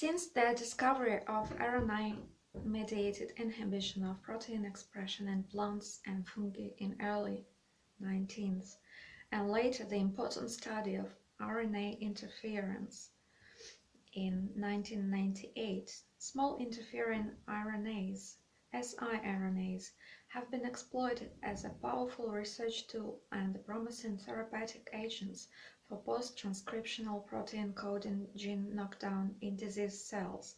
Since the discovery of RNA-mediated inhibition of protein expression in plants and fungi in early 19th, and later the important study of RNA interference in 1998, small interfering RNAs, siRNAs, have been exploited as a powerful research tool and promising therapeutic agents for post-transcriptional protein-coding gene knockdown in disease cells.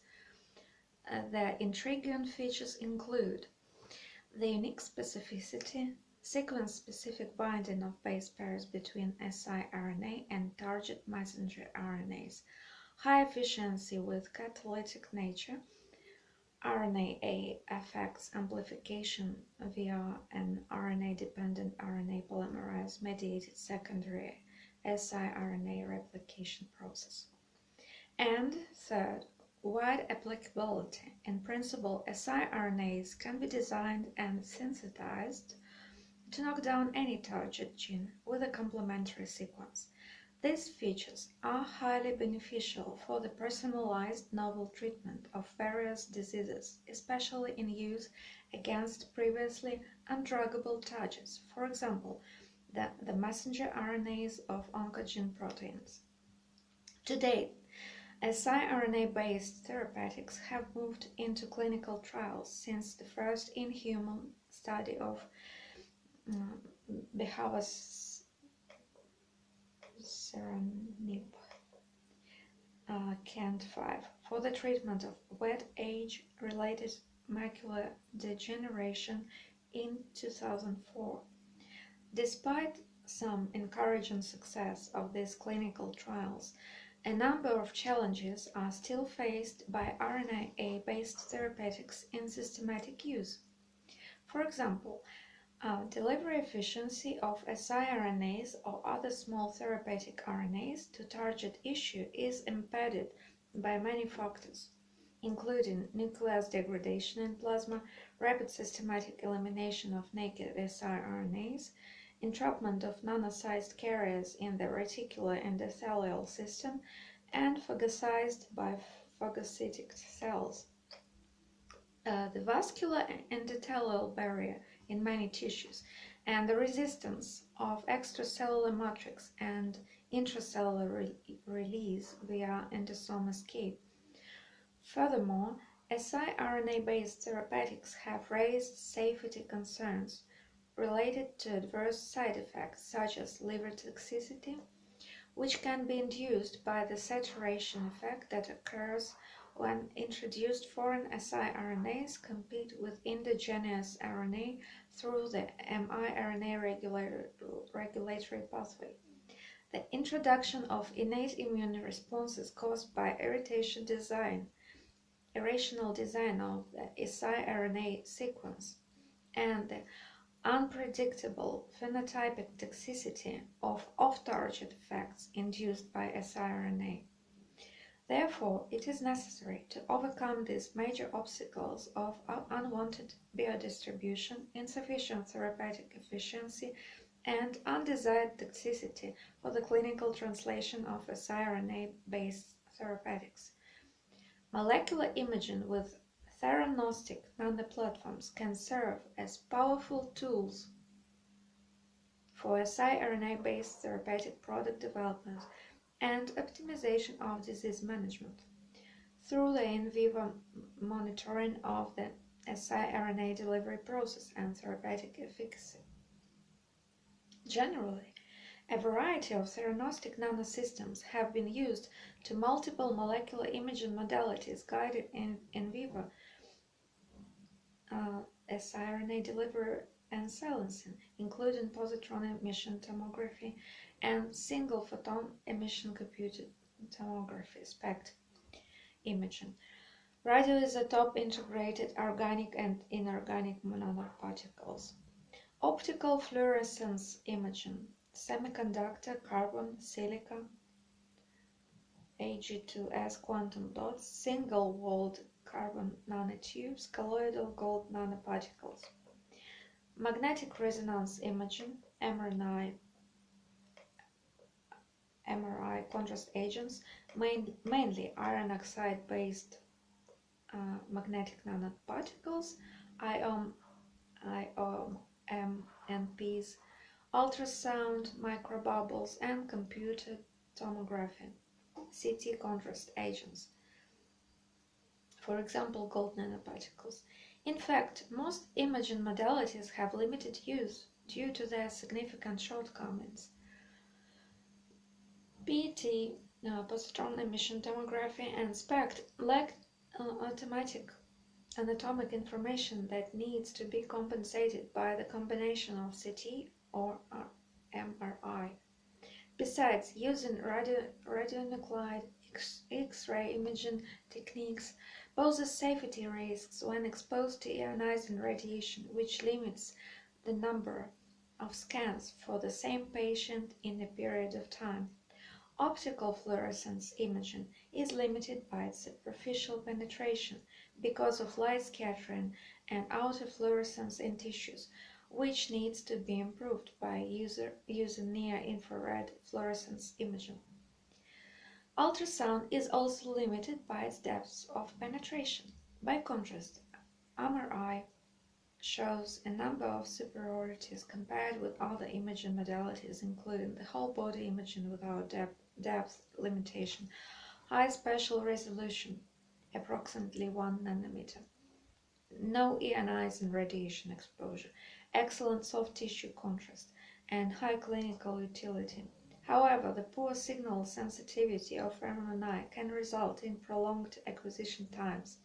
Their intriguing features include the unique specificity, sequence-specific binding of base pairs between siRNA and target messenger RNAs, high efficiency with catalytic nature, RNA effects amplification via an RNA-dependent RNA polymerase-mediated secondary siRNA replication process. And third, wide applicability. In principle, siRNAs can be designed and synthesized to knock down any target gene with a complementary sequence. These features are highly beneficial for the personalized novel treatment of various diseases, especially in use against previously undruggable targets, for example, the messenger RNAs of oncogene proteins. To date, siRNA-based therapeutics have moved into clinical trials since the first in-human study of Behave's siRNA's CANT5 for the treatment of wet age-related macular degeneration in 2004. Despite some encouraging success of these clinical trials, a number of challenges are still faced by RNA-based therapeutics in systematic use. For example, delivery efficiency of siRNAs or other small therapeutic RNAs to target issue is impeded by many factors, including nucleus degradation in plasma, rapid systematic elimination of naked siRNAs, entrapment of nano-sized carriers in the reticular endothelial system, and phagocyzed by phagocytic cells. The vascular endothelial barrier in many tissues, and the resistance of extracellular matrix and intracellular release via endosome escape. Furthermore, siRNA-based therapeutics have raised safety concerns related to adverse side effects such as liver toxicity, which can be induced by the saturation effect that occurs when introduced foreign siRNAs compete with endogenous RNA through the miRNA regulatory pathway. The introduction of innate immune responses caused by irrational design of the siRNA sequence, and the unpredictable phenotypic toxicity of off-target effects induced by siRNA. Therefore, it is necessary to overcome these major obstacles of unwanted biodistribution, insufficient therapeutic efficiency, and undesired toxicity for the clinical translation of siRNA-based therapeutics. Molecular imaging with theranostic nanoplatforms can serve as powerful tools for siRNA-based therapeutic product development and optimization of disease management through the in vivo monitoring of the siRNA delivery process and therapeutic efficacy. Generally, a variety of theranostic nanosystems have been used to multiple molecular imaging modalities guided in vivo siRNA delivery and silencing, including positron emission tomography and single photon emission computed tomography SPECT imaging, radioisotope integrated organic and inorganic nanoparticles, optical fluorescence imaging, semiconductor, carbon, silica, Ag2S quantum dots, single-walled carbon nanotubes, colloidal gold nanoparticles, magnetic resonance imaging, MRI, MRI contrast agents, mainly iron oxide-based magnetic nanoparticles, IOMNPs, ultrasound, microbubbles, and computed tomography, CT contrast agents, for example, gold nanoparticles. In fact, most imaging modalities have limited use due to their significant shortcomings. PET, positron emission tomography, and SPECT lack automatic anatomic information that needs to be compensated by the combination of CT or MRI. Besides, using radionuclide X-ray imaging techniques poses safety risks when exposed to ionizing radiation, which limits the number of scans for the same patient in a period of time. Optical fluorescence imaging is limited by its superficial penetration because of light scattering and autofluorescence in tissues, which needs to be improved by using near-infrared fluorescence imaging. Ultrasound is also limited by its depths of penetration. By contrast, MRI shows a number of superiorities compared with other imaging modalities, including the whole body imaging without depth limitation, high spatial resolution, approximately 1 nanometer, no ionizing radiation exposure, excellent soft tissue contrast, and high clinical utility. However, the poor signal sensitivity of MRI can result in prolonged acquisition times.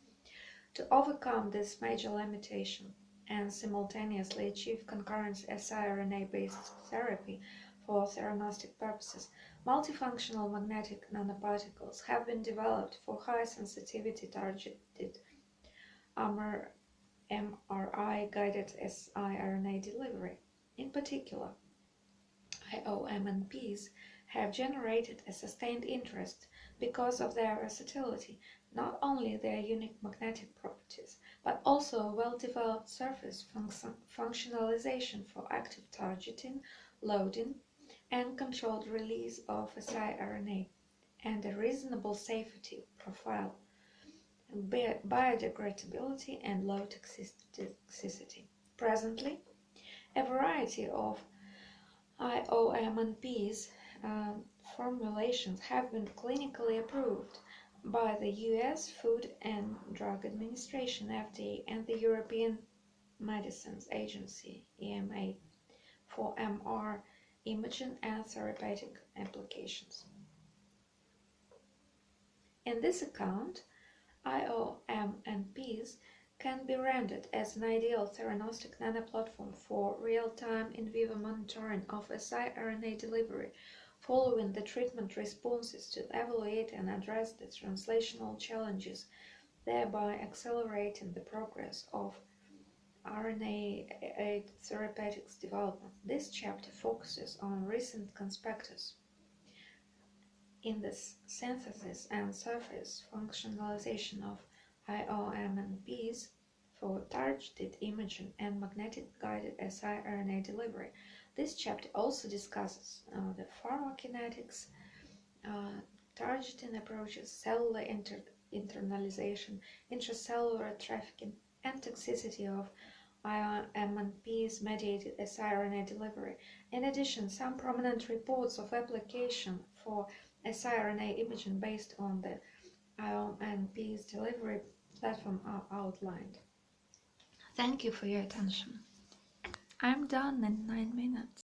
To overcome this major limitation and simultaneously achieve concurrent siRNA-based therapy for theranostic purposes, multifunctional magnetic nanoparticles have been developed for high-sensitivity targeted MRI-guided siRNA delivery. In particular, IOMNPs have generated a sustained interest because of their versatility, not only their unique magnetic properties, but also a well-developed surface functionalization for active targeting, loading, and controlled release of siRNA, and a reasonable safety profile, biodegradability, and low toxicity. Presently, a variety of IOMNPs formulations have been clinically approved by the U.S. Food and Drug Administration (FDA) and the European Medicines Agency (EMA) for MR imaging and therapeutic applications. In this account, IOMNPs can be rendered as an ideal theranostic nanoplatform for real-time in vivo monitoring of siRNA delivery following the treatment responses to evaluate and address the translational challenges, thereby accelerating the progress of RNA therapeutics development. This chapter focuses on recent conspectus in the synthesis and surface functionalization of IOMNPs for targeted imaging and magnetic guided siRNA delivery. This chapter also discusses the pharmacokinetics, targeting approaches, cellular internalization, intracellular trafficking, and toxicity of IOMNPs mediated siRNA delivery. In addition, some prominent reports of application for siRNA imaging based on the IOMNPs delivery platform are outlined. Thank you for your attention. I'm done in 9 minutes.